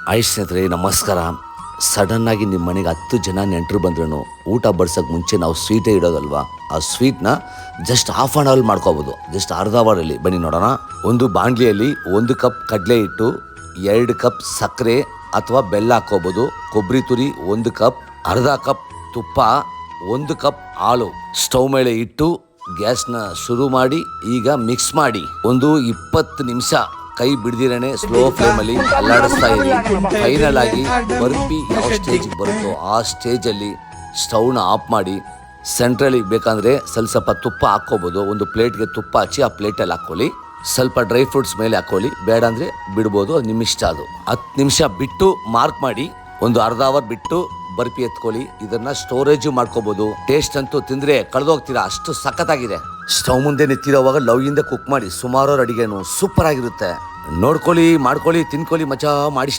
Hi ಸ್ನೇಹಿತರೆ, ನಮಸ್ಕಾರ. ಸಡನ್ನಾಗಿ ನಿಮ್ಮ ಮನೆಗೆ 10 ಜನ ನೆಂಟರು ಬಂದ್ರೂ ಊಟ ಬಡ್ಸೋಕ್ಕೆ ಮುಂಚೆ ನಾವು ಸ್ವೀಟೇ ಇಡೋದಲ್ವಾ? ಆ ಸ್ವೀಟ್ನ ಜಸ್ಟ್ ಹಾಫ್ ಆನ್ ಅವರ್ ಮಾಡ್ಕೋಬೋದು, ಜಸ್ಟ್ ಅರ್ಧ ಅವರಲ್ಲಿ. ಬನ್ನಿ ನೋಡೋಣ. ಒಂದು ಬಾಣಲಿಯಲ್ಲಿ 1 ಕಪ್ ಕಡಲೆ ಹಿಟ್ಟು, 2 ಕಪ್ ಸಕ್ಕರೆ ಅಥವಾ ಬೆಲ್ಲ ಹಾಕೋಬೋದು, ಕೊಬ್ಬರಿ ತುರಿ 1 ಕಪ್, ಅರ್ಧ ಕಪ್ ತುಪ್ಪ, 1 ಕಪ್ ಹಾಲು. ಸ್ಟವ್ ಮೇಲೆ ಇಟ್ಟು ಗ್ಯಾಸ್ನ ಶುರು ಮಾಡಿ ಈಗ ಮಿಕ್ಸ್ ಮಾಡಿ ಒಂದು 20 ನಿಮಿಷ ಕೈ ಬಿಡ್ದಿರನೆ ಸ್ಲೋ ಫ್ಲೇಮಲ್ಲಿ ಅಲ್ಲಾಡಿಸ್ತಾ ಇರಿ. ಫೈನಲ್ ಆಗಿ ಬರ್ಫಿ ಯಾವ ಸ್ಟೇಜಿಗೆ ಬರುತ್ತೋ ಆ ಸ್ಟೇಜಲ್ಲಿ ಸ್ಟವ್ನ ಆಫ್ ಮಾಡಿ ಸೆಂಟ್ರಲ್ಲಿ ಬೇಕಂದರೆ ಸ್ವಲ್ಪ ತುಪ್ಪ ಹಾಕ್ಕೋಬೋದು. ಒಂದು ಪ್ಲೇಟ್ಗೆ ತುಪ್ಪ ಹಚ್ಚಿ ಆ ಪ್ಲೇಟಲ್ಲಿ ಹಾಕ್ಕೊಳ್ಳಿ. ಸ್ವಲ್ಪ ಡ್ರೈ ಫ್ರೂಟ್ಸ್ ಮೇಲೆ ಹಾಕ್ಕೊಳ್ಳಿ, ಬೇಡ ಅಂದರೆ ಬಿಡ್ಬೋದು, ಅದು ನಿಮ್ಮ ಇಷ್ಟ. ಅದು 10 ನಿಮಿಷ ಬಿಟ್ಟು ಮಾರ್ಕ್ ಮಾಡಿ ಒಂದು ಅರ್ಧ ಅವರ್ ಬಿಟ್ಟು ಬರ್ಫಿ ಎತ್ಕೊಳ್ಳಿ. ಇದನ್ನ ಸ್ಟೋರೇಜ್ ಮಾಡ್ಕೋಬಹುದು. ಟೇಸ್ಟ್ ಅಂತೂ ತಿಂದ್ರೆ ಕಳೆದೋಗ್ತೀರಾ, ಅಷ್ಟು ಸಖತ್ತಾಗಿದೆ. ಸ್ಟವ್ ಮುಂದೆ ನಿಂತಿರೋವಾಗ ಲವ್ ಇಂದ ಕುಕ್ ಮಾಡಿ ಸುಮಾರು ಅಡಿಗೆನು ಸೂಪರ್ ಆಗಿರುತ್ತೆ. ನೋಡ್ಕೊಳ್ಳಿ, ಮಾಡ್ಕೊಳ್ಳಿ, ತಿನ್ಕೊಳ್ಳಿ, ಮಜಾ ಮಾಡಿ.